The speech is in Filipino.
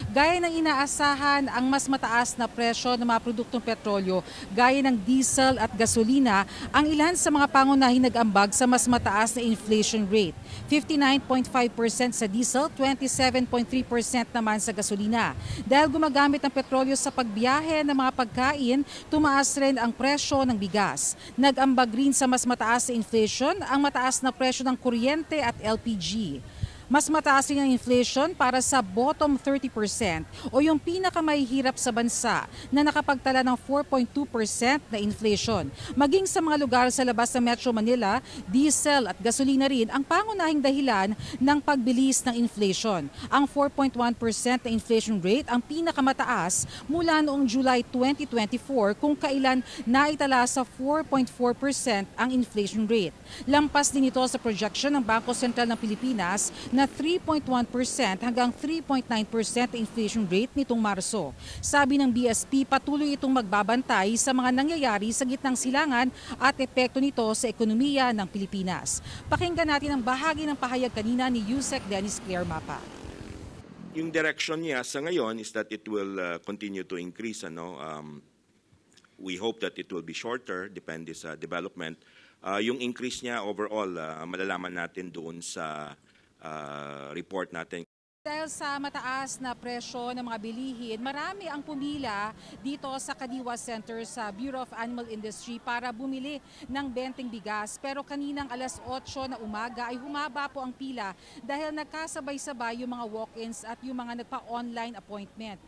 Gaya ng inaasahan ang mas mataas na presyo ng mga produktong petrolyo gaya ng diesel at gasolina ang ilan sa mga pangunahing nag-ambag sa mas mataas na inflation rate. 59.5% sa diesel, 27.3% naman sa gasolina. Dahil gumagamit ng petrolyo sa pagbiyahe ng mga pagkain, tumaas rin ang presyo ng bigas. Nag-ambag rin sa mas mataas na inflation ang mataas na presyo ng kuryente at LPG. Mas mataas rin ang inflation para sa bottom 30% o yung pinakamahihirap sa bansa na nakapagtala ng 4.2% na inflation. Maging sa mga lugar sa labas ng Metro Manila, diesel at gasolina rin ang pangunahing dahilan ng pagbilis ng inflation. Ang 4.1% na inflation rate ang pinakamataas mula noong July 2024 kung kailan naitala sa 4.4% ang inflation rate. Lampas din ito sa projection ng Bangko Sentral ng Pilipinas na 3.1% hanggang 3.9% inflation rate nitong Marso. Sabi ng BSP, patuloy itong magbabantay sa mga nangyayari sa gitnang silangan at epekto nito sa ekonomiya ng Pilipinas. Pakinggan natin ang bahagi ng pahayag kanina ni Yusek Dennis Claire Mapa. Yung direction niya sa ngayon is that it will continue to increase. We hope that it will be shorter, depende sa development. Yung increase niya overall, malalaman natin doon sa report natin. Dahil sa mataas na presyo ng mga bilihin, marami ang pumila dito sa Kadiwa Center sa Bureau of Animal Industry para bumili ng benteng bigas. Pero kaninang alas 8 na umaga ay humaba po ang pila dahil nagkasabay-sabay yung mga walk-ins at yung mga nagpa-online appointment.